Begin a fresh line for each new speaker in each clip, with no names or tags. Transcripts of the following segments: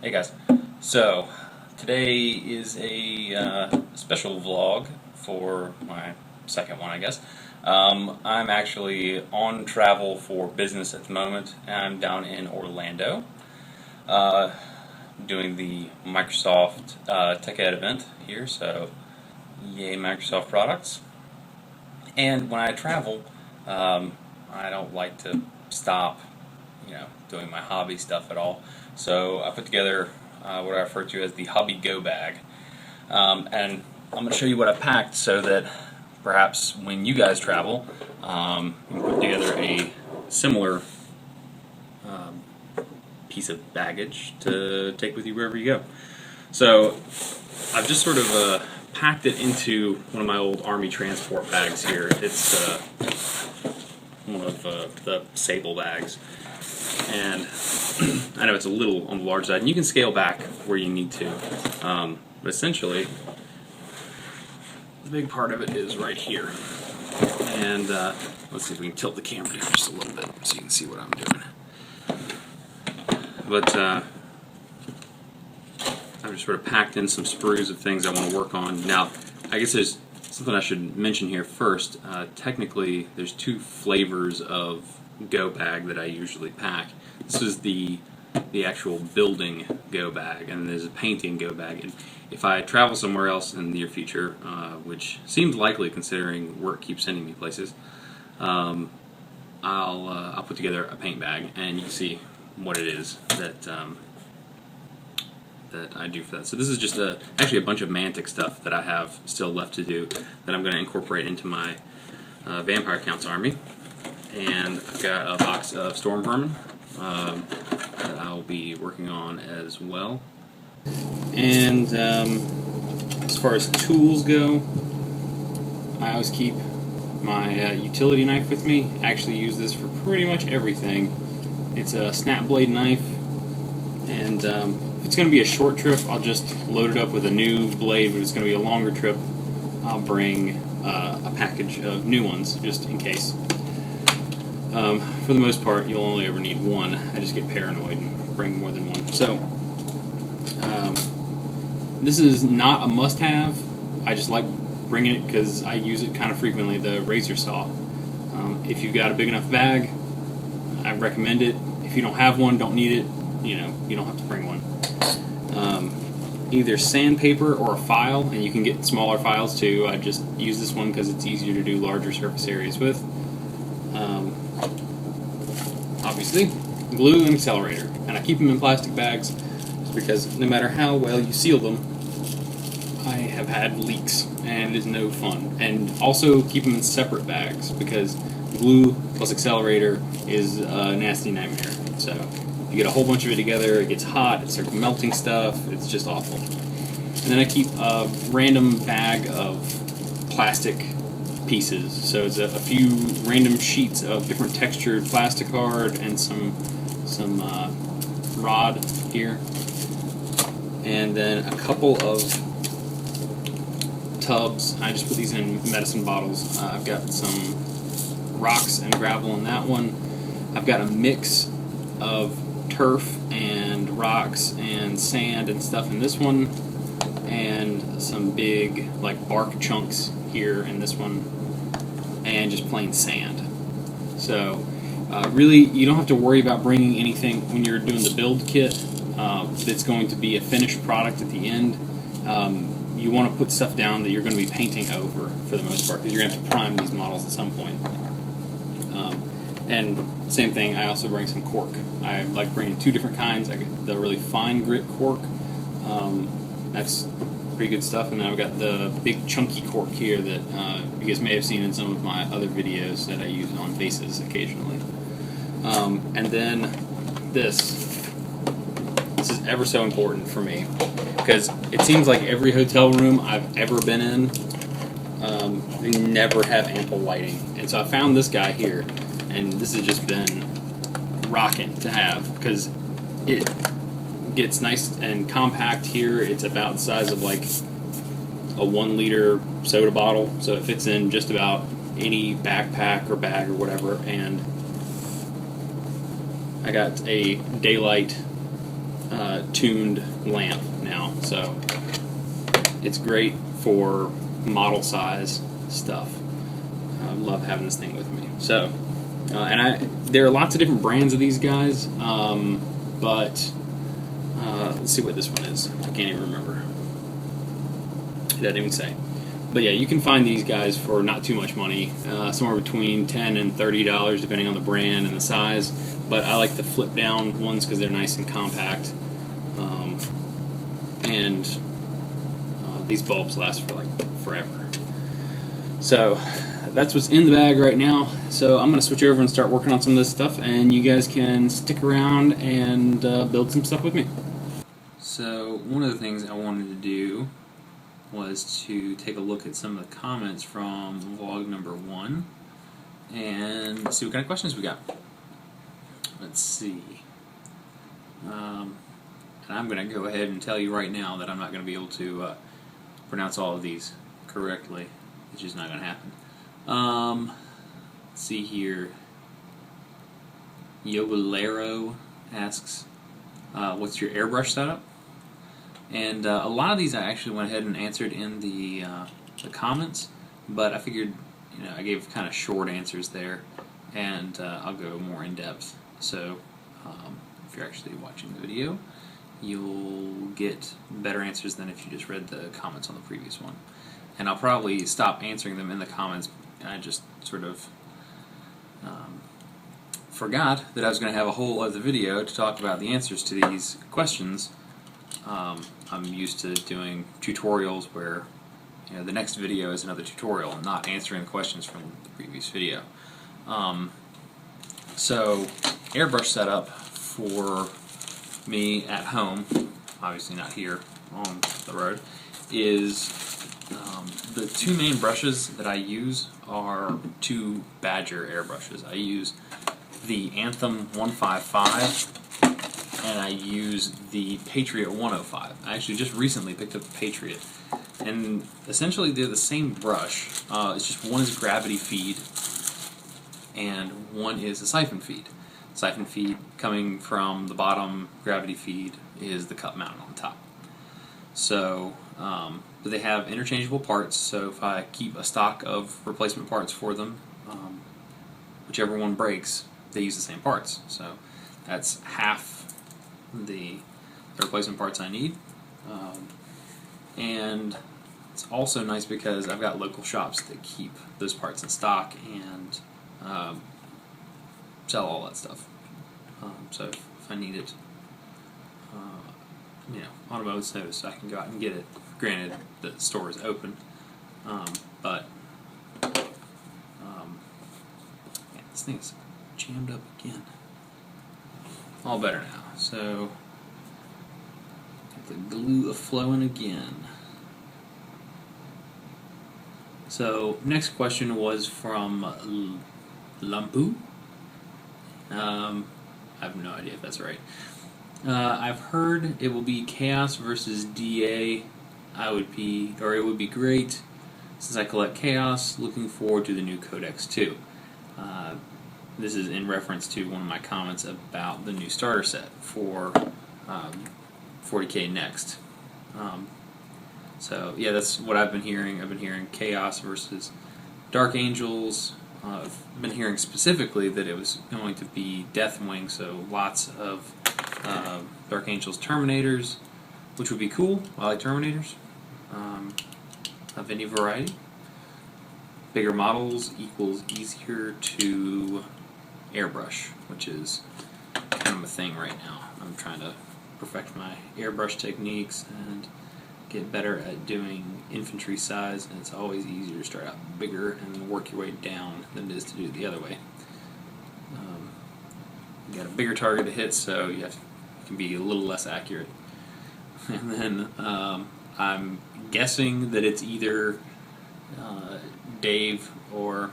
Hey guys, so today is a special vlog for my second one, I guess. I'm actually on travel for business at the moment. I'm down in Orlando doing the Microsoft Tech Ed event here, so yay Microsoft products. And when I travel, I don't like to stop, doing my hobby stuff at all. So I put together what I refer to as the Hobby Go Bag. And I'm going to show you what I packed so that perhaps when you guys travel, you can put together a similar piece of baggage to take with you wherever you go. So I've just sort of packed it into one of my old Army transport bags here. It's one of the sable bags. And I know it's a little on the large side, and you can scale back where you need to. But essentially, the big part of it is right here. And let's see if we can tilt the camera down just a little bit so you can see what I'm doing. But I've just sort of packed in some sprues of things I want to work on. Now, I guess there's something I should mention here first. Technically, there's two flavors of go bag that I usually pack. This is the actual building go bag, and there's a painting go bag. And if I travel somewhere else in the near future, which seems likely considering work keeps sending me places, I'll put together a paint bag, and you can see what it is that I do for that. So this is just actually a bunch of Mantic stuff that I have still left to do that I'm going to incorporate into my Vampire Counts army. And I've got a box of Storm Vermin that I'll be working on as well. And as far as tools go, I always keep my utility knife with me. I actually use this for pretty much everything. It's a snap blade knife, and if it's going to be a short trip, I'll just load it up with a new blade. But if it's going to be a longer trip, I'll bring a package of new ones just in case. For the most part, you'll only ever need one. I just get paranoid and bring more than one. So, this is not a must-have. I just like bringing it because I use it kind of frequently, the razor saw. If you've got a big enough bag, I recommend it. If you don't have one, don't need it, you don't have to bring one. Either sandpaper or a file, and you can get smaller files too. I just use this one because it's easier to do larger surface areas with. Obviously, glue and accelerator, and I keep them in plastic bags just because no matter how well you seal them, I have had leaks and it is no fun. And also keep them in separate bags because glue plus accelerator is a nasty nightmare. So you get a whole bunch of it together, it gets hot, it starts melting stuff, it's just awful. And then I keep a random bag of plastic pieces. So it's a few random sheets of different textured plastic card and some rod here, and then a couple of tubs. I just put these in medicine bottles. I've got some rocks and gravel in that one. I've got a mix of turf and rocks and sand and stuff in this one, and some big like bark chunks here in this one, and just plain sand. So really you don't have to worry about bringing anything when you're doing the build kit that's going to be a finished product at the end. You want to put stuff down that you're going to be painting over for the most part, because you're going to have to prime these models at some point. And same thing, I also bring some cork. I like bringing two different kinds. I get the really fine grit cork. That's pretty good stuff. And then I've got the big chunky cork here that you guys may have seen in some of my other videos that I use on bases occasionally. And then this is ever so important for me because it seems like every hotel room I've ever been in, they never have ample lighting. And so I found this guy here, and this has just been rocking to have because it gets nice and compact here. It's about the size of like a 1 liter soda bottle, so it fits in just about any backpack or bag or whatever. And I got a daylight tuned lamp now, so it's great for model size stuff. I love having this thing with me. So, there are lots of different brands of these guys, but let's see what this one is. I can't even remember. It doesn't even say. But yeah, you can find these guys for not too much money, somewhere between $10 and $30 depending on the brand and the size. But I like the flip down ones because they're nice and compact, and these bulbs last for like forever. So that's what's in the bag right now. So I'm going to switch over and start working on some of this stuff, and you guys can stick around and build some stuff with me. So one of the things I wanted to do was to take a look at some of the comments from vlog number 1 and see what kind of questions we got. Let's see. And I'm going to go ahead and tell you right now that I'm not going to be able to pronounce all of these correctly. It's just not going to happen. Let's see here. Yobolero asks, what's your airbrush setup? And a lot of these I actually went ahead and answered in the comments, but I figured, I gave kind of short answers there, and I'll go more in depth. So if you're actually watching the video, you'll get better answers than if you just read the comments on the previous one. And I'll probably stop answering them in the comments. I just sort of forgot that I was going to have a whole other video to talk about the answers to these questions. I'm used to doing tutorials where the next video is another tutorial and not answering the questions from the previous video. So airbrush setup for me at home, obviously not here on the road, is the two main brushes that I use are two Badger airbrushes. I use the Anthem 155 and I use the Patriot 105. I actually just recently picked up the Patriot, and essentially they're the same brush. It's just one is gravity feed and one is a siphon feed. Siphon feed coming from the bottom, gravity feed is the cup mount on the top. So, but they have interchangeable parts, so if I keep a stock of replacement parts for them, whichever one breaks, they use the same parts. So that's half the replacement parts I need. And it's also nice because I've got local shops that keep those parts in stock and sell all that stuff. So if I need it, on a moment's notice, I can go out and get it. Granted, the store is open, but this thing's jammed up again. All better now. So got the glue a-flowing again. So next question was from Lampu. I have no idea if that's right. I've heard it will be Chaos versus DA. It would be great since I collect Chaos. Looking forward to the new Codex too. This is in reference to one of my comments about the new starter set for 40k Next. So yeah, that's what I've been hearing. I've been hearing Chaos versus Dark Angels. I've been hearing specifically that it was going to be Deathwing, so lots of Dark Angels Terminators, which would be cool. I like Terminators of any variety. Bigger models equals easier to airbrush, which is kind of a thing right now. I'm trying to perfect my airbrush techniques and get better at doing infantry size, and it's always easier to start out bigger and work your way down than it is to do it the other way. You got a bigger target to hit, so you can be a little less accurate. And then I'm guessing that it's either Dave or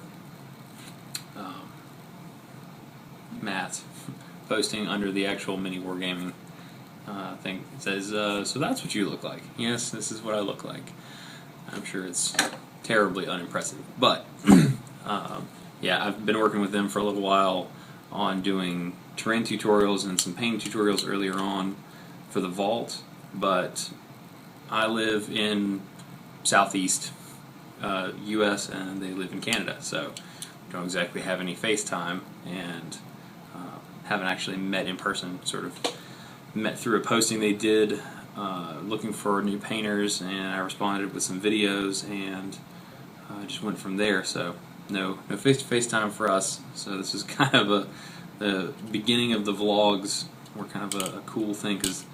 Matt posting under the actual MiniWarGaming thing. It says, so that's what you look like. Yes, this is what I look like. I'm sure it's terribly unimpressive. But, yeah, I've been working with them for a little while on doing terrain tutorials and some painting tutorials earlier on for the vault, but I live in Southeast U.S. and they live in Canada, so don't exactly have any FaceTime, and haven't actually met in person. Sort of met through a posting they did looking for new painters, and I responded with some videos, and just went from there. So no face-to-face time for us. So this is kind of the beginning of the vlogs. Were kind of a cool thing, because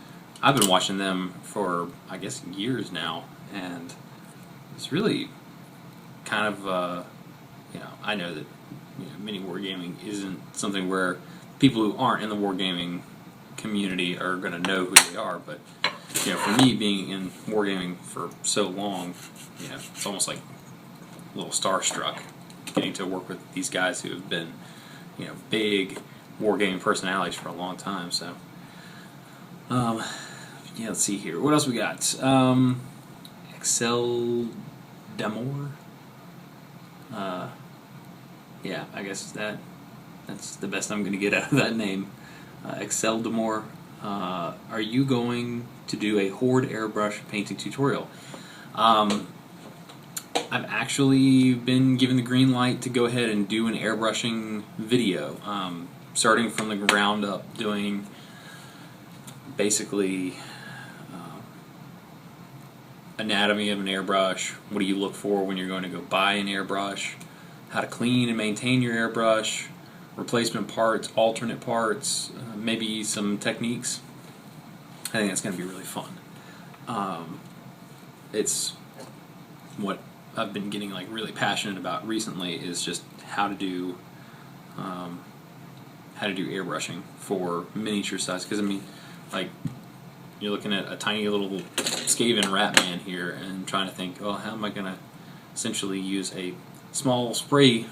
I've been watching them for, I guess, years now, and it's really kind of I know that MiniWarGaming isn't something where people who aren't in the wargaming community are going to know who they are, but for me, being in wargaming for so long, it's almost like a little starstruck getting to work with these guys who have been big wargaming personalities for a long time. So let's see here, what else we got. Excel Demore. I guess that's the best I'm going to get out of that name. Excel Demore. Are you going to do a Horde airbrush painting tutorial? I've actually been given the green light to go ahead and do an airbrushing video, starting from the ground up, doing basically anatomy of an airbrush, what do you look for when you're going to go buy an airbrush, how to clean and maintain your airbrush, replacement parts, alternate parts, maybe some techniques. I think that's going to be really fun. It's what I've been getting really passionate about recently, is just how to do airbrushing for miniature size. Because you're looking at a tiny little Skaven rat man here and trying to think, how am I going to essentially use a small spray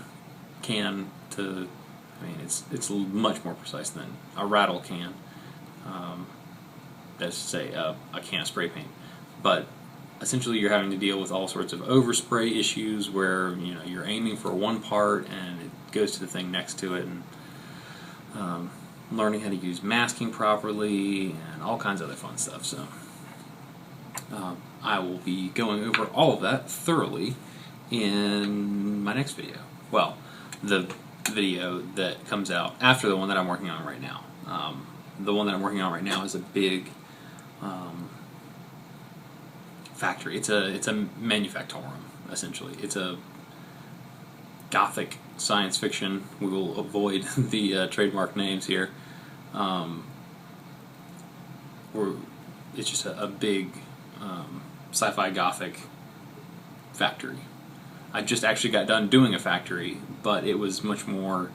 can to, it's much more precise than a rattle can. That's to say a can of spray paint. But essentially you're having to deal with all sorts of overspray issues where you're aiming for one part and it goes to the thing next to it, and learning how to use masking properly and all kinds of other fun stuff. So I will be going over all of that thoroughly in my next video. Well, the video that comes out after the one that I'm working on right now. The one that I'm working on right now is a big factory. It's a manufactorum, essentially. It's a gothic science fiction. We will avoid the trademark names here. It's just a big sci-fi gothic factory. I just actually got done doing a factory, but it was much more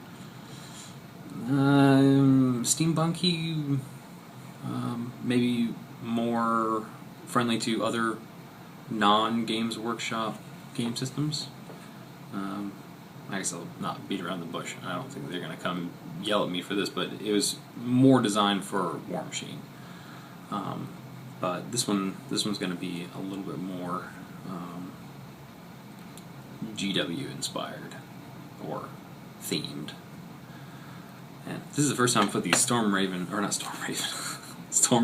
steampunky, maybe more friendly to other non-Games Workshop game systems. I guess I'll not beat around the bush. I don't think they're going to come yell at me for this, but it was more designed for War Machine. But this one's going to be a little bit more GW inspired or themed. And this is the first time I put these Storm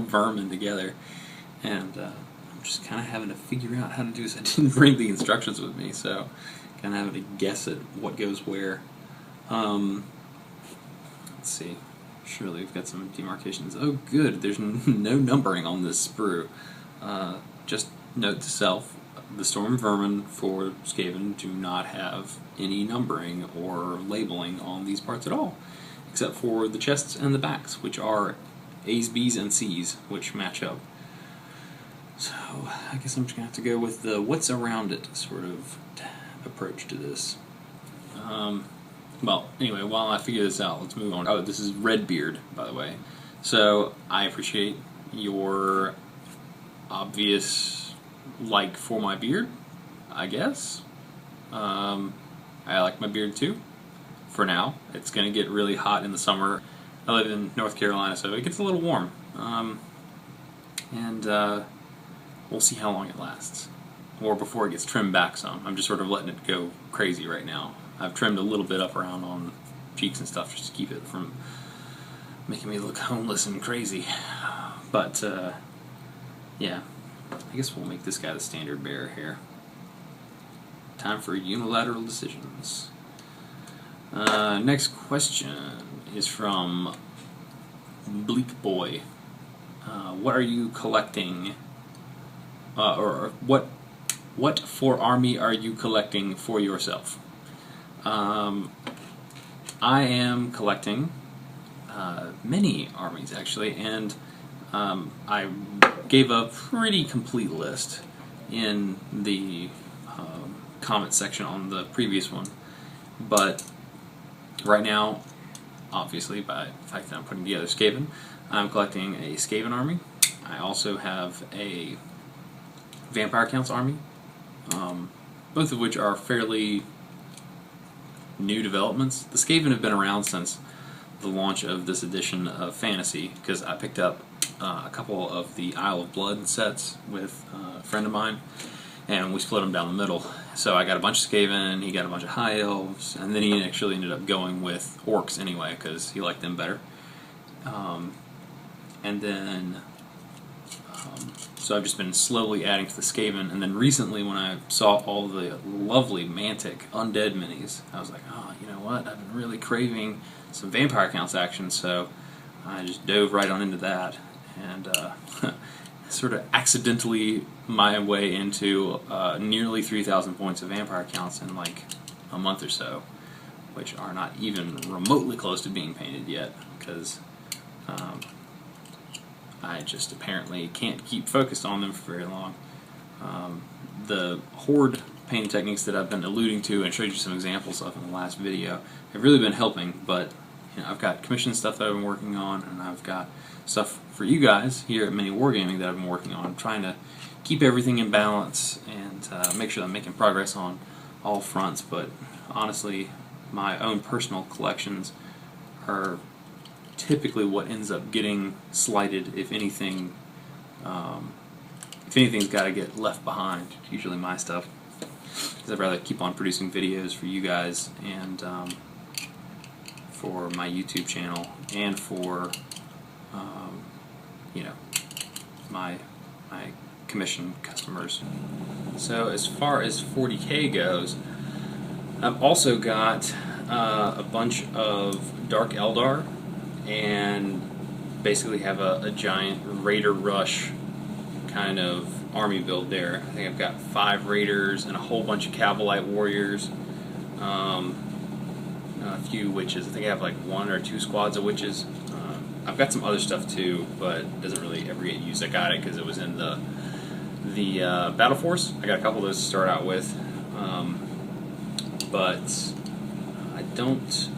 Vermin together, and I'm just kind of having to figure out how to do this. I didn't bring the instructions with me, so kind of having to guess at what goes where. Let's see. Surely we've got some demarcations. Oh, good. There's no numbering on this sprue. Just note to self: the Storm Vermin for Skaven do not have any numbering or labeling on these parts at all, except for the chests and the backs, which are A's, B's, and C's, which match up. So I guess I'm just going to have to go with the what's around it sort of approach to this. Well, anyway, while I figure this out, let's move on. Oh, this is Redbeard, by the way. So I appreciate your obvious like for my beard, I guess. I like my beard too, for now. It's going to get really hot in the summer. I live in North Carolina, so it gets a little warm. And we'll see how long it lasts, or before it gets trimmed back some. I'm just sort of letting it go crazy right now. I've trimmed a little bit up around on cheeks and stuff just to keep it from making me look homeless and crazy. But yeah, I guess we'll make this guy the standard bearer here. Time for unilateral decisions. Next question is from Bleak Boy. What are you collecting? Or what for army are you collecting for yourself? I am collecting many armies actually, and I gave a pretty complete list in the comment section on the previous one, but right now, obviously by the fact that I'm putting together Skaven, I'm collecting a Skaven army. I also have a Vampire Counts army, both of which are fairly new developments. The Skaven have been around since the launch of this edition of Fantasy, because I picked up a couple of the Isle of Blood sets with a friend of mine, and we split them down the middle. So I got a bunch of Skaven, he got a bunch of High Elves, and then he actually ended up going with Orcs anyway, because he liked them better. And then, so I've just been slowly adding to the Skaven, and then recently when I saw all the lovely Mantic Undead minis, I was like, oh, you know what, I've been really craving some Vampire Counts action, so I just dove right on into that, and sort of accidentally my way into nearly 3,000 points of Vampire Counts in like a month or so, which are not even remotely close to being painted yet, because I just apparently can't keep focused on them for very long. The Horde painting techniques that I've been alluding to and showed you some examples of in the last video have really been helping, but you know, I've got commission stuff that I've been working on, and I've got stuff for you guys here at MiniWarGaming that I've been working on. I'm trying to keep everything in balance and make sure that I'm making progress on all fronts, but honestly, my own personal collections are typically what ends up getting slighted, if anything. If anything's got to get left behind, it's usually my stuff, because I'd rather keep on producing videos for you guys and for my YouTube channel and for you know, my commission customers. So as far as 40K goes, I've also got a bunch of Dark Eldar, and basically have a giant Raider Rush kind of army build there. I think I've got 5 Raiders and a whole bunch of Cavalite Warriors, a few Witches. I think I have like 1 or 2 squads of Witches. I've got some other stuff too, but it doesn't really ever get used. I got it because it was in the Battle Force. I got a couple of those to start out with, but I don't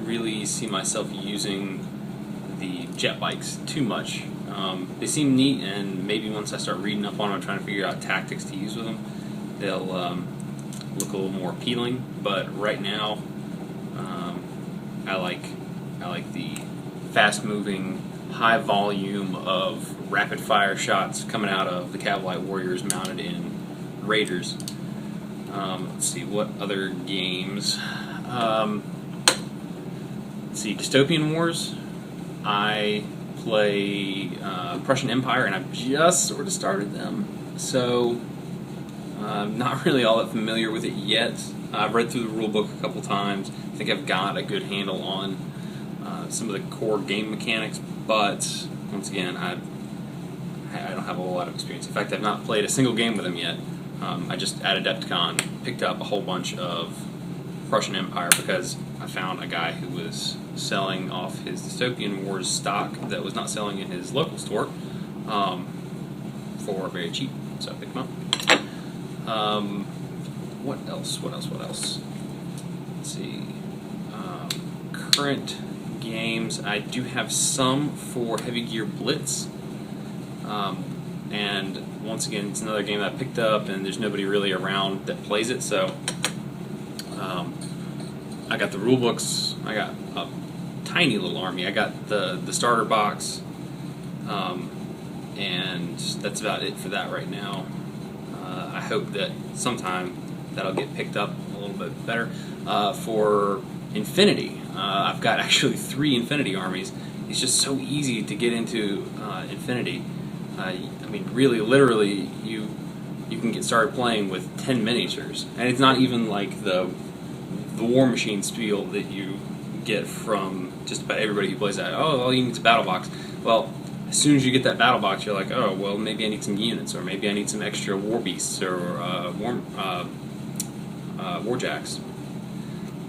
really see myself using the jet bikes too much. They seem neat, and maybe once I start reading up on them and trying to figure out tactics to use with them, they'll look a little more appealing. But right now, I like the fast-moving, high volume of rapid-fire shots coming out of the Cavalite Warriors mounted in Raiders. Let's see, what other games? Let's see, Dystopian Wars. I play Prussian Empire, and I've just sort of started them, so I'm not really all that familiar with it yet. I've read through the rulebook a couple times. I think I've got a good handle on some of the core game mechanics, but once again, I don't have a whole lot of experience. In fact, I've not played a single game with them yet. I just at Adepticon picked up a whole bunch of Prussian Empire because I found a guy who was selling off his Dystopian Wars stock that was not selling in his local store for very cheap, so I picked them up. What else? Let's see. Current games, I do have some for Heavy Gear Blitz, and once again, it's another game that I picked up, and there's nobody really around that plays it, so I got the rule books. I got a tiny little army. I got the starter box, and that's about it for that right now. I hope that sometime that'll get picked up a little bit better. For Infinity, I've got actually 3 Infinity armies. It's just so easy to get into Infinity. I mean, really, literally, you can get started playing with 10 miniatures, and it's not even like the War Machine spiel that you get from just about everybody who plays that. Oh, all you need is a battle box. Well, as soon as you get that battle box, you're like, oh, well, maybe I need some units, or maybe I need some extra war beasts or warjacks.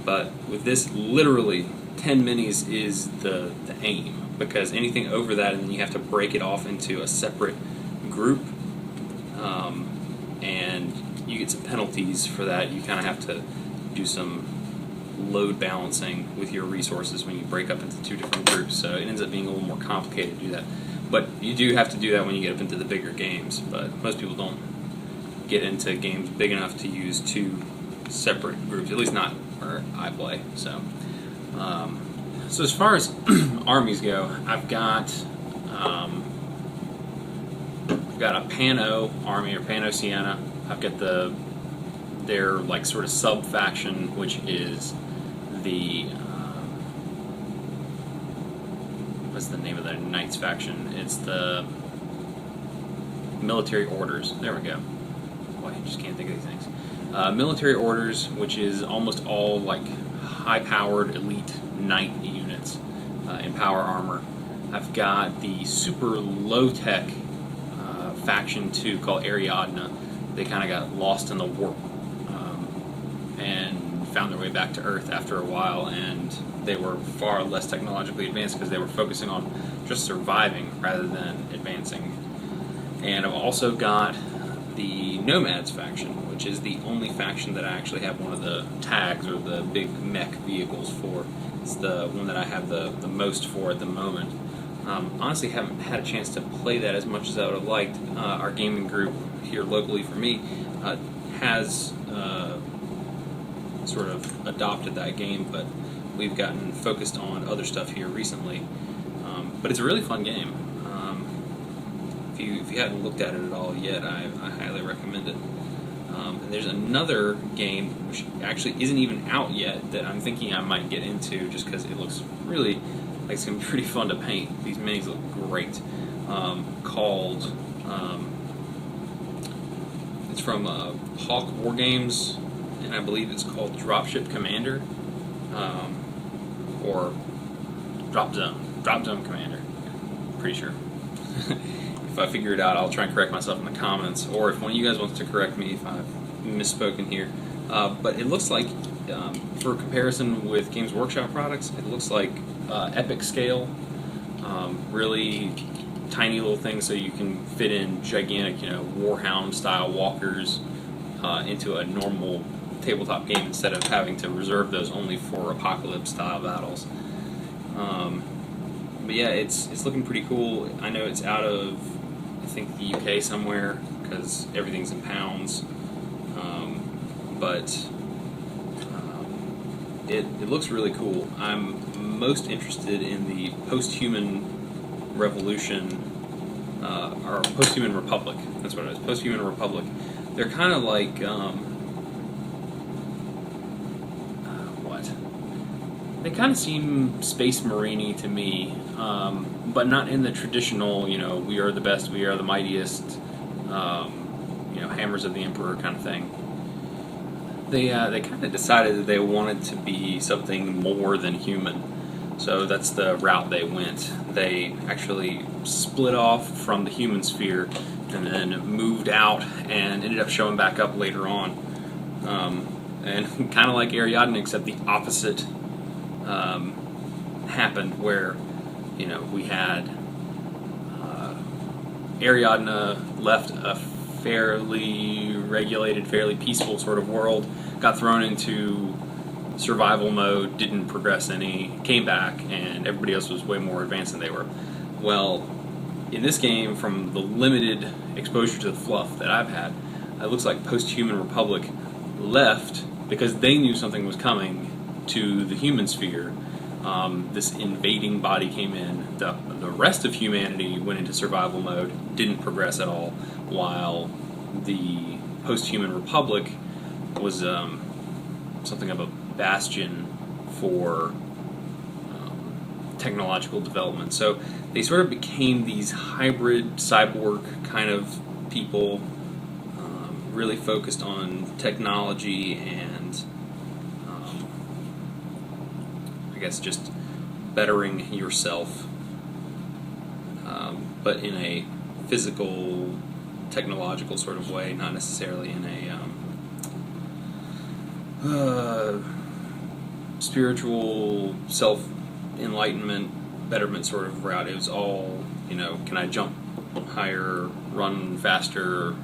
But with this, literally, 10 minis is the aim, because anything over that, and then you have to break it off into a separate group, and you get some penalties for that. You kind of have to do some load balancing with your resources when you break up into 2 different groups, so it ends up being a little more complicated to do that. But you do have to do that when you get up into the bigger games, but most people don't get into games big enough to use 2 separate groups, at least not where I play. So as far as armies go, I've got a Pano army, or Pano Siena. I've got their like sort of sub faction, which is the what's the name of the Knights faction? It's the Military Orders. There we go. Boy, I just can't think of these things. Military Orders, which is almost all like high-powered elite knight units in power armor. I've got the super low-tech faction too, called Ariadna. They kind of got lost in the warp and found their way back to Earth after a while, and they were far less technologically advanced because they were focusing on just surviving rather than advancing. And I've also got the Nomads faction, which is the only faction that I actually have one of the tags or the big mech vehicles for. It's the one that I have the most for at the moment. Honestly, haven't had a chance to play that as much as I would have liked. Our gaming group here locally for me has sort of adopted that game, but we've gotten focused on other stuff here recently. But it's a really fun game. If you haven't looked at it at all yet, I highly recommend it. And there's another game which actually isn't even out yet that I'm thinking I might get into just because it looks really like it's going to be pretty fun to paint. These minis look great. Called it's from Hawk War Games, and I believe it's called Dropship Commander, or Drop Zone Commander. Pretty sure. If I figure it out, I'll try and correct myself in the comments, or if one of you guys wants to correct me if I've misspoken here. But it looks like, for comparison with Games Workshop products, it looks like epic scale, really tiny little things, so you can fit in gigantic, Warhound style walkers into a normal tabletop game instead of having to reserve those only for apocalypse style battles. But yeah, it's looking pretty cool. I know it's out of, I think, the UK somewhere, because everything's in pounds. But it looks really cool. I'm most interested in the post-human revolution, or post-human republic. That's what it is, post-human republic. They're kind of like, they kind of seem Space Marine-y to me, but not in the traditional, we are the best, we are the mightiest, hammers of the Emperor kind of thing. They kind of decided that they wanted to be something more than human, so that's the route they went. They actually split off from the human sphere and then moved out and ended up showing back up later on. And kind of like Ariadne, except the opposite happened, where we had Ariadne left a fairly regulated, fairly peaceful sort of world, got thrown into survival mode, didn't progress any, came back, and everybody else was way more advanced than they were. Well, in this game, from the limited exposure to the fluff that I've had, it looks like Post-Human Republic left because they knew something was coming to the human sphere. This invading body came in. The rest of humanity went into survival mode, didn't progress at all, while the Post-Human Republic was something of a bastion for technological development. So they sort of became these hybrid cyborg kind of people, really focused on technology and I guess just bettering yourself, but in a physical, technological sort of way, not necessarily in a spiritual, self-enlightenment, betterment sort of route. It was all, can I jump higher, run faster,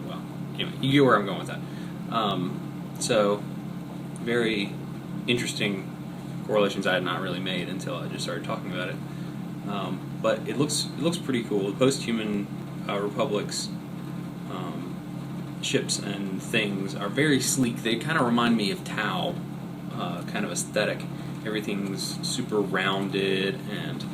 well, anyway, you get where I'm going with that. So, very interesting correlations I had not really made until I just started talking about it. But it looks pretty cool. The post-human republics ships and things are very sleek. They kind of remind me of Tau, kind of aesthetic. Everything's super rounded, and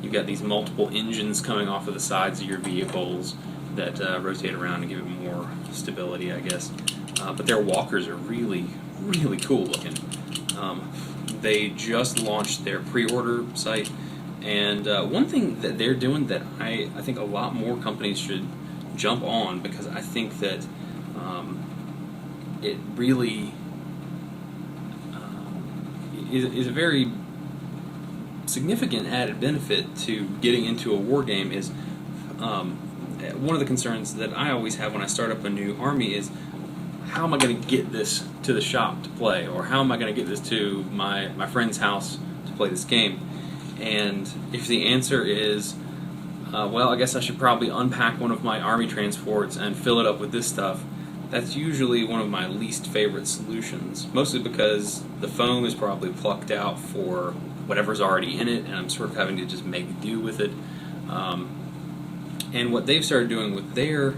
you've got these multiple engines coming off of the sides of your vehicles that rotate around and give it more stability, I guess. But their walkers are really, really cool looking. They just launched their pre-order site, and one thing that they're doing that I think a lot more companies should jump on, because I think that it really is a very significant added benefit to getting into a war game. Is one of the concerns that I always have when I start up a new army is, how am I going to get this to the shop to play, or how am I going to get this to my friend's house to play this game? And if the answer is, well, I guess I should probably unpack one of my army transports and fill it up with this stuff, that's usually one of my least favorite solutions, mostly because the foam is probably plucked out for whatever's already in it, and I'm sort of having to just make do with it. And what they've started doing with their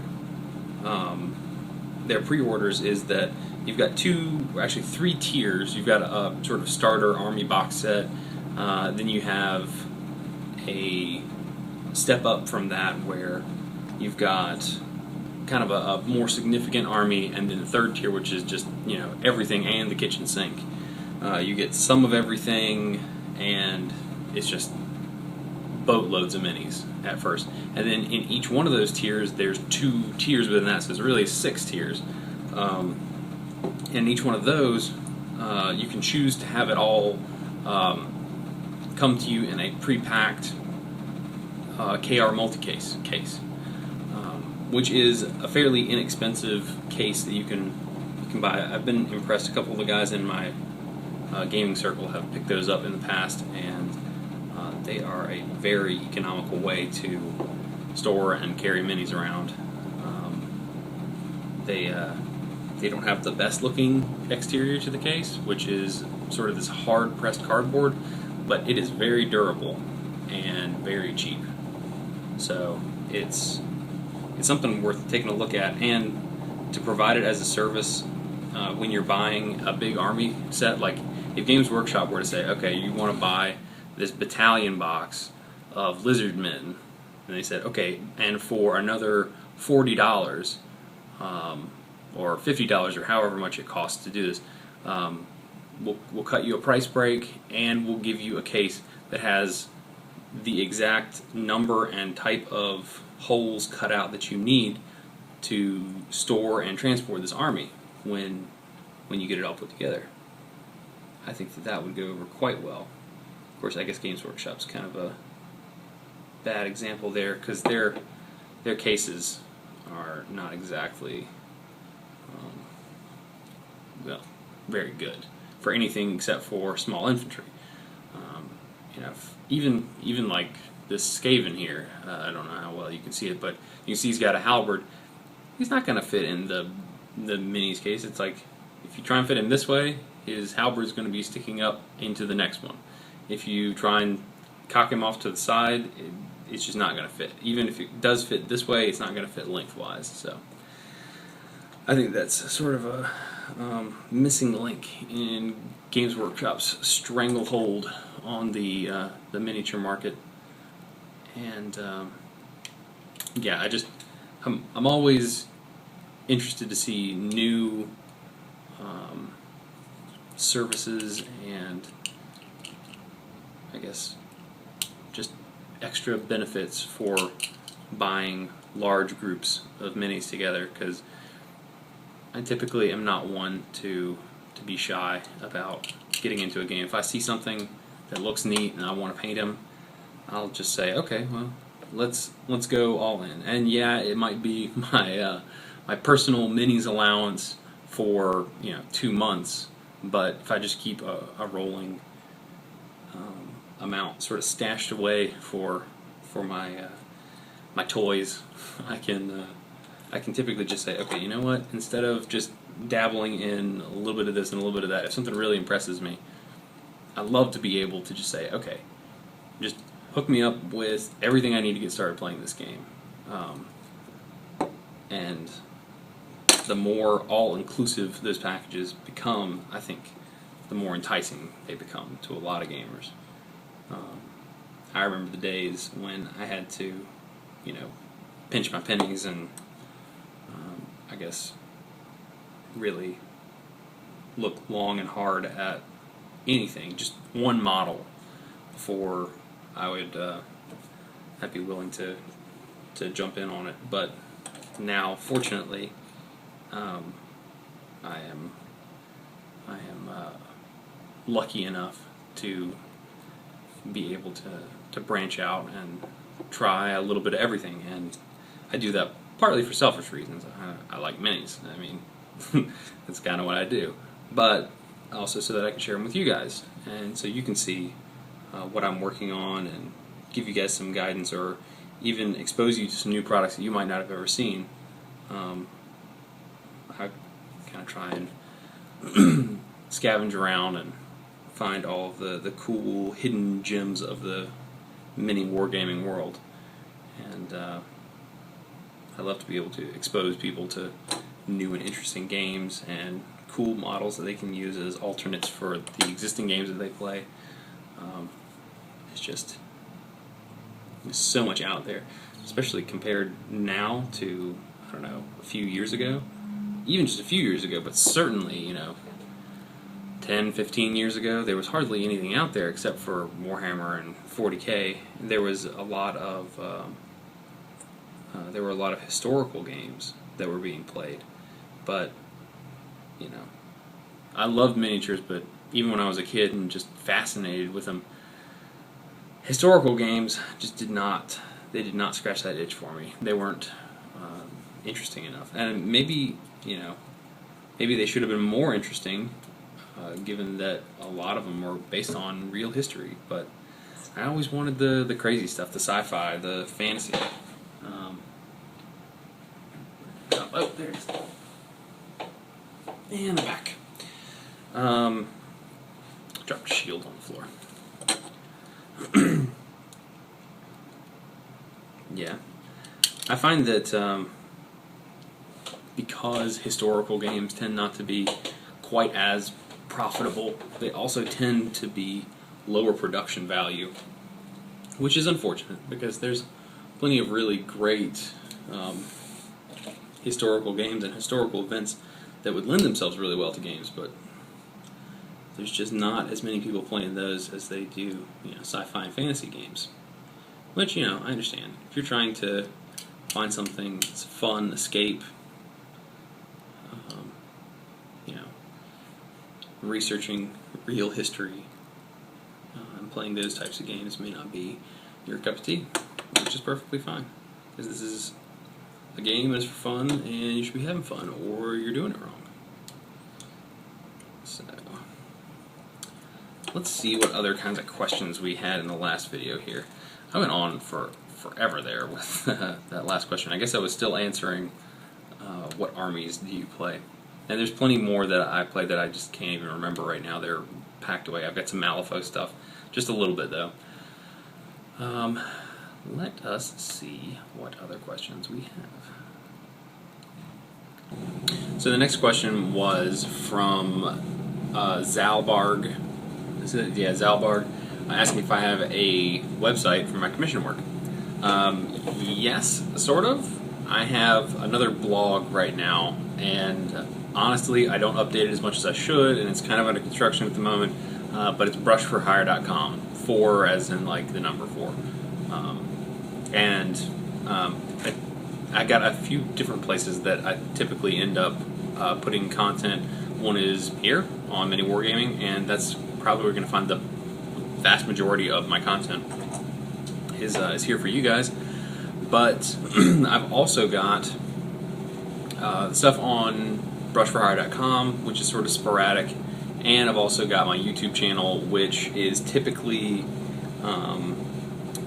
pre-orders is that you've got three tiers. You've got a sort of starter army box set, then you have a step up from that where you've got kind of a more significant army, and then the third tier, which is just everything and the kitchen sink. You get some of everything, and it's just boatloads of minis at first. And then in each one of those tiers, there's 2 tiers within that, so there's really 6 tiers. And each one of those, you can choose to have it all come to you in a pre-packed KR multi-case case, which is a fairly inexpensive case that you can buy. I've been impressed. A couple of the guys in my gaming circle have picked those up in the past, and they are a very economical way to store and carry minis around. They don't have the best looking exterior to the case, which is sort of this hard pressed cardboard, but it is very durable and very cheap. So it's something worth taking a look at, and to provide it as a service when you're buying a big army set. Like if Games Workshop were to say, okay, you want to buy this battalion box of lizard men, and they said, okay, and for another $40 or $50 or however much it costs to do this, we'll cut you a price break, and we'll give you a case that has the exact number and type of holes cut out that you need to store and transport this army when you get it all put together. I think that would go over quite well. Of course, I guess Games Workshop's kind of a bad example there, because their cases are not exactly very good for anything except for small infantry. Even like this Skaven here, I don't know how well you can see it, but you can see he's got a halberd. He's not going to fit in the mini's case. It's like, if you try and fit him this way, his halberd's going to be sticking up into the next one. If you try and cock him off to the side, it's just not going to fit. Even if it does fit this way, it's not going to fit lengthwise. So I think that's sort of a missing link in Games Workshop's stranglehold on the miniature market. And yeah, I'm always interested to see new services and I guess just extra benefits for buying large groups of minis together, because I typically am not one to be shy about getting into a game. If I see something that looks neat and I want to paint them, I'll just say, okay, well, let's go all in. And yeah, it might be my my personal minis allowance for 2 months, but if I just keep a rolling amount sort of stashed away for my my toys, I can typically just say, okay, you know what? Instead of just dabbling in a little bit of this and a little bit of that, if something really impresses me, I love to be able to just say, okay, just hook me up with everything I need to get started playing this game. And the more all-inclusive those packages become, I think, the more enticing they become to a lot of gamers. I remember the days when I had to, pinch my pennies and I guess really look long and hard at anything, just one model, before I would I'd be willing to jump in on it. But now, fortunately, I am lucky enough to be able to branch out and try a little bit of everything, and I do that partly for selfish reasons. I like minis. I mean, that's kind of what I do, but also so that I can share them with you guys, and so you can see what I'm working on and give you guys some guidance, or even expose you to some new products that you might not have ever seen. I kind of try and scavenge around and find all of the cool hidden gems of the MiniWarGaming world, and I love to be able to expose people to new and interesting games and cool models that they can use as alternates for the existing games that they play. There's so much out there, especially compared now to, I don't know, a few years ago, even just a few years ago, but certainly, 10, 15 years ago, there was hardly anything out there except for Warhammer and 40K. There was a lot of there were a lot of historical games that were being played, but I loved miniatures. But even when I was a kid and just fascinated with them, historical games just did not scratch that itch for me. They weren't interesting enough, and maybe they should have been more interesting. Given that a lot of them were based on real history, but I always wanted the crazy stuff, the sci-fi, the fantasy. Oh, there it is. And the back. Dropped a shield on the floor. Yeah. I find that because historical games tend not to be quite as profitable, they also tend to be lower production value, which is unfortunate, because there's plenty of really great historical games and historical events that would lend themselves really well to games, but there's just not as many people playing those as they do sci-fi and fantasy games, which I understand. If you're trying to find something that's fun, escape, researching real history and playing those types of games may not be your cup of tea, which is perfectly fine, because this is a game that's for fun and you should be having fun, or you're doing it wrong. So let's see what other kinds of questions we had in the last video here. I went on for forever there with that last question. I guess I was still answering what armies do you play? And there's plenty more that I play that I just can't even remember right now. They're packed away. I've got some Malifaux stuff. Just a little bit, though. Let us see what other questions we have. So the next question was from Zalbarg. Yeah, Zalbarg. Asking if I have a website for my commission work. Yes, sort of. I have another blog right now, and honestly, I don't update it as much as I should, and it's kind of under construction at the moment. But it's brushforhire.com. 4 as in like the number 4. I got a few different places that I typically end up putting content. One is here on MiniWarGaming, and that's probably where you're going to find the vast majority of my content is here for you guys. But I've also got stuff on brushforhire.com, which is sort of sporadic, and I've also got my YouTube channel, which is typically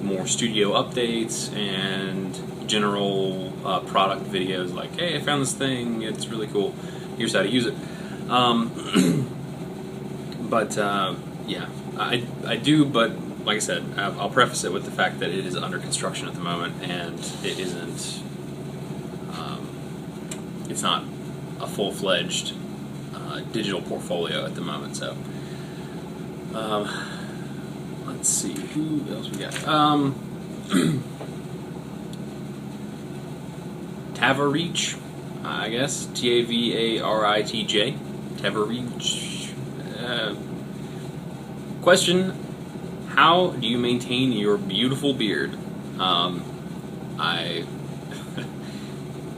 more studio updates and general product videos, like, hey, I found this thing, it's really cool, here's how to use it. Yeah, I do, but like I said, I'll preface it with the fact that it is under construction at the moment, and it isn't, it's not a full-fledged digital portfolio at the moment. So let's see, who else we got. Tavarich, I guess, Tavarij, Tavarij. Question: how do you maintain your beautiful beard? I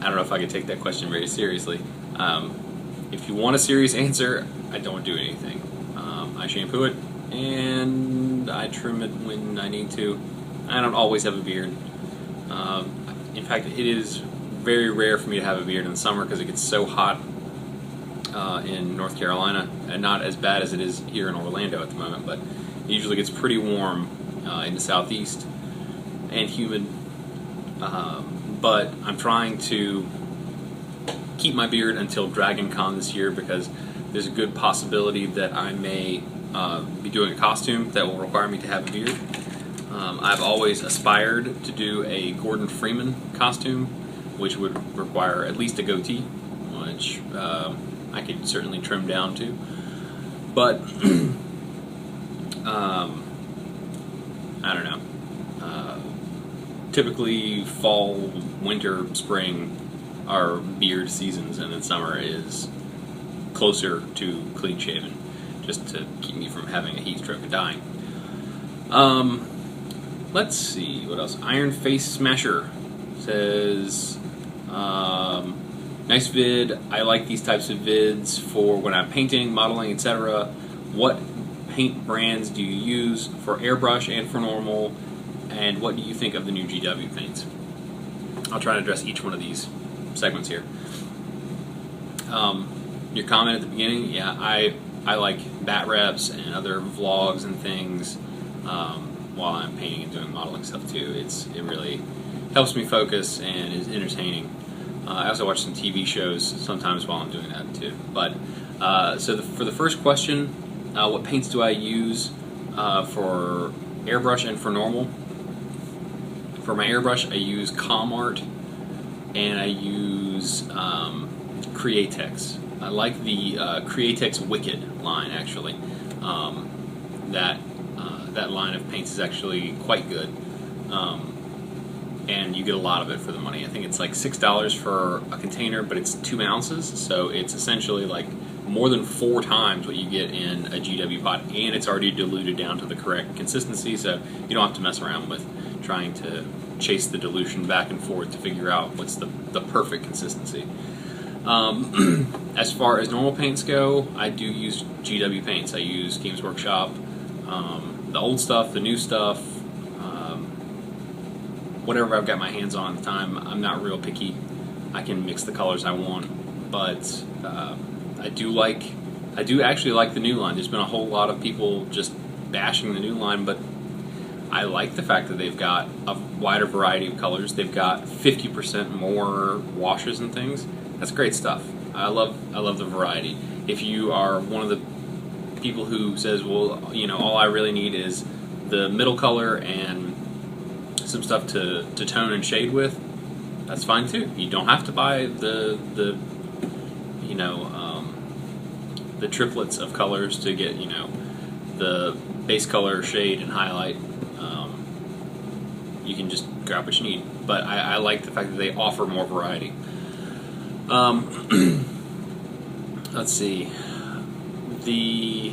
don't know if I could take that question very seriously. If you want a serious answer, I don't do anything. I shampoo it, and I trim it when I need to. I don't always have a beard. In fact, it is very rare for me to have a beard in the summer because it gets so hot in North Carolina, and not as bad as it is here in Orlando at the moment, but it usually gets pretty warm in the southeast and humid. But I'm trying to keep my beard until Dragon Con this year, because there's a good possibility that I may be doing a costume that will require me to have a beard. I've always aspired to do a Gordon Freeman costume, which would require at least a goatee, which I could certainly trim down to. But I don't know. Typically, fall, winter, spring are beard seasons, and then summer is closer to clean shaven, just to keep me from having a heat stroke and dying. Let's see, what else? Iron Face Smasher says, nice vid. I like these types of vids for when I'm painting, modeling, etc. What paint brands do you use for airbrush and for normal, and what do you think of the new GW paints? I'll try to address each one of these segments here. Your comment at the beginning, yeah, I like bat reps and other vlogs and things while I'm painting and doing modeling stuff too. It really helps me focus and is entertaining. I also watch some TV shows sometimes while I'm doing that too. But for the first question, what paints do I use for airbrush and for normal? For my airbrush, I use ComArt and I use Createx. I like the Createx Wicked line, actually. That line of paints is actually quite good, and you get a lot of it for the money. I think it's like $6 for a container, but it's 2 ounces, so it's essentially like more than 4 times what you get in a GW pot, and it's already diluted down to the correct consistency, so you don't have to mess around with trying to chase the dilution back and forth to figure out what's the perfect consistency. As far as normal paints go, I do use GW paints. I use Games Workshop, the old stuff, the new stuff, whatever I've got my hands on at the time. I'm not real picky. I can mix the colors I want, but I do actually like the new line. There's been a whole lot of people just bashing the new line, but I like the fact that they've got a wider variety of colors. They've got 50% more washes and things. That's great stuff. I love the variety. If you are one of the people who says, well, you know, all I really need is the middle color and some stuff to tone and shade with, that's fine too. You don't have to buy the triplets of colors to get, you know, the base color, shade, and highlight. You can just grab what you need. But I like the fact that they offer more variety. let's see, the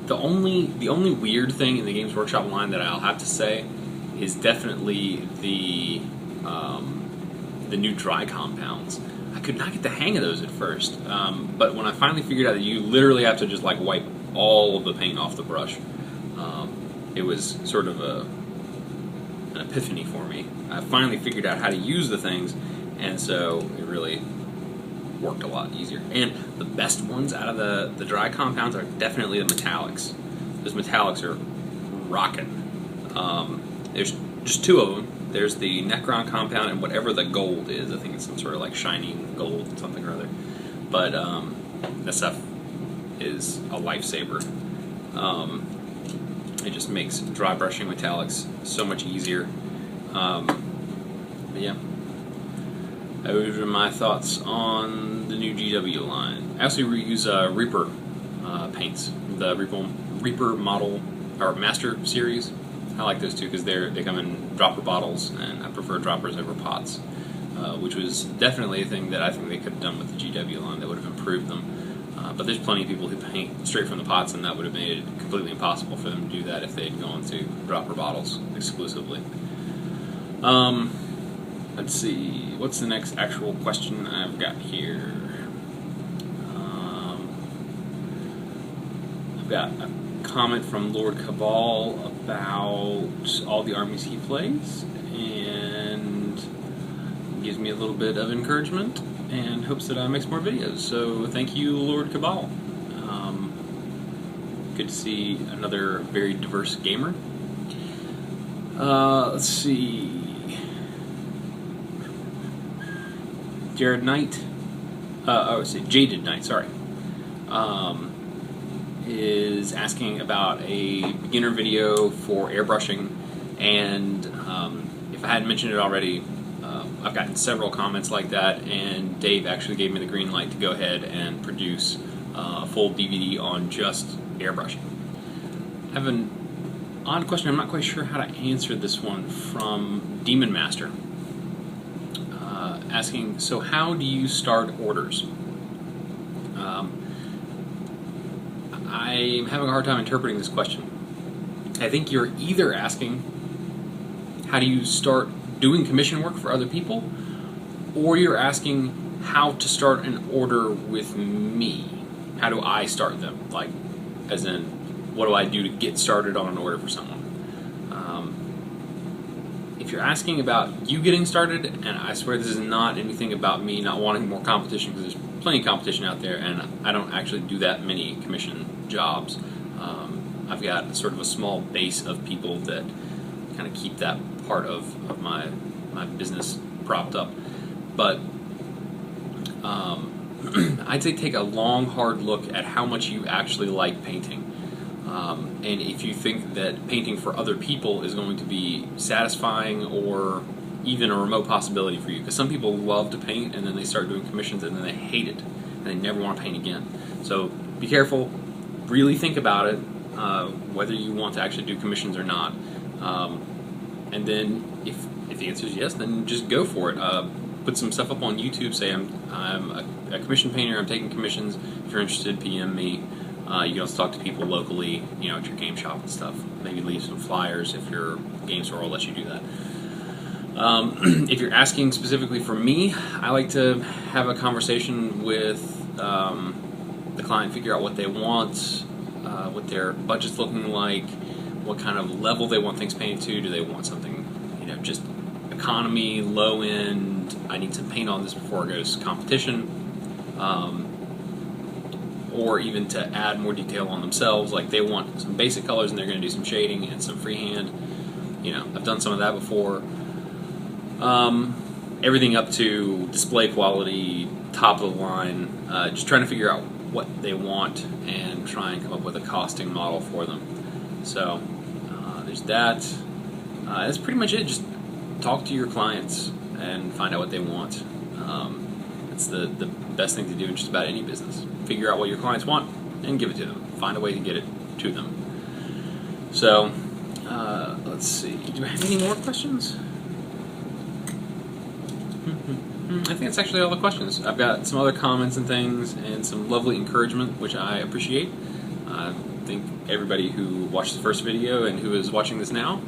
the only weird thing in the Games Workshop line that I'll have to say is definitely the new dry compounds. I could not get the hang of those at first, but when I finally figured out that you literally have to just like wipe all of the paint off the brush, it was sort of an epiphany for me. I finally figured out how to use the things, and so it really worked a lot easier. And the best ones out of the dry compounds are definitely the metallics. Those metallics are rocking. There's just two of them. There's the Necron compound and whatever the gold is. I think it's some sort of like shining gold something or other. But that stuff is a lifesaver. It just makes dry brushing metallics so much easier. But yeah. Those are my thoughts on the new GW line. I also use Reaper paints, the Reaper model or Master series. I like those too because they come in dropper bottles, and I prefer droppers over pots, which was definitely a thing that I think they could have done with the GW line that would have improved them. But there's plenty of people who paint straight from the pots, and that would have made it completely impossible for them to do that if they had gone to dropper bottles exclusively. Let's see, what's the next actual question I've got here? I've got a comment from Lord Cabal about all the armies he plays, and gives me a little bit of encouragement and hopes that I make some more videos. So thank you, Lord Cabal. Good to see another very diverse gamer. Let's see. Jared Knight, Jaded Knight, sorry, is asking about a beginner video for airbrushing, and if I hadn't mentioned it already, I've gotten several comments like that, and Dave actually gave me the green light to go ahead and produce a full DVD on just airbrushing. I have an odd question. I'm not quite sure how to answer this one from Demon Master. Asking, so how do you start orders? I'm having a hard time interpreting this question. I think you're either asking, how do you start doing commission work for other people, or you're asking how to start an order with me. How do I start them? Like, as in, what do I do to get started on an order for someone? If you're asking about you getting started, and I swear this is not anything about me not wanting more competition, because there's plenty of competition out there, and I don't actually do that many commission jobs. I've got sort of a small base of people that kind of keep that part of my business propped up. But I'd say take a long, hard look at how much you actually like painting. And if you think that painting for other people is going to be satisfying or even a remote possibility for you, because some people love to paint and then they start doing commissions and then they hate it and they never want to paint again. So be careful, really think about it, whether you want to actually do commissions or not. And then if the answer is yes, then just go for it. Put some stuff up on YouTube, say I'm a commission painter, I'm taking commissions. If you're interested, PM me. You can also talk to people locally, at your game shop and stuff. Maybe leave some flyers if your game store will let you do that. If you're asking specifically for me, I like to have a conversation with the client, figure out what they want, what their budget's looking like, what kind of level they want things painted to. Do they want something, just economy, low end, I need some paint on this before it goes to competition, or even to add more detail on themselves, like they want some basic colors and they're going to do some shading and some freehand. I've done some of that before. Everything up to display quality, top of the line, just trying to figure out what they want and try and come up with a costing model for them. So there's that. That's pretty much it. Just talk to your clients and find out what they want. It's the best thing to do in just about any business. Figure out what your clients want and give it to them. Find a way to get it to them. So
Let's see. Do I have any more questions? I think that's actually all the questions. I've got some other comments and things, and some lovely encouragement, which I appreciate. I think everybody who watched the first video and who is watching this now.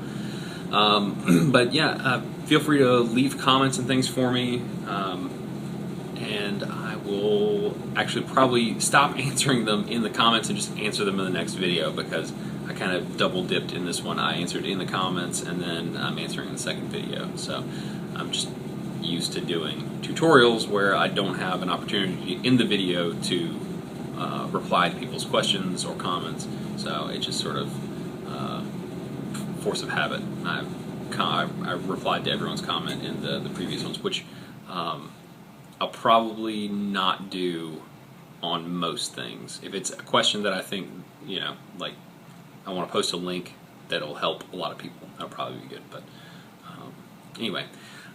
But yeah, feel free to leave comments and things for me, and I will actually probably stop answering them in the comments and just answer them in the next video, because I kind of double dipped in this one. I answered in the comments and then I'm answering in the second video. So I'm just used to doing tutorials where I don't have an opportunity in the video to reply to people's questions or comments. So it just sort of force of habit. I replied to everyone's comment in the previous ones, which I'll probably not do on most things. If it's a question that I think, you know, like I want to post a link that'll help a lot of people, that'll probably be good. But anyway,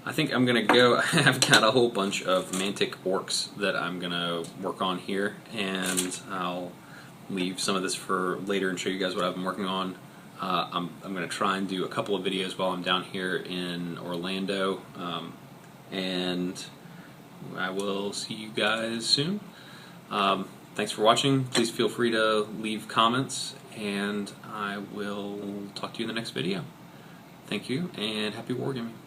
I think I'm going to go. I've got a whole bunch of Mantic orcs that I'm going to work on here, and I'll leave some of this for later and show you guys what I've been working on. I'm going to try and do a couple of videos while I'm down here in Orlando, and I will see you guys soon. Thanks for watching. Please feel free to leave comments, and I will talk to you in the next video. Thank you, and happy wargaming.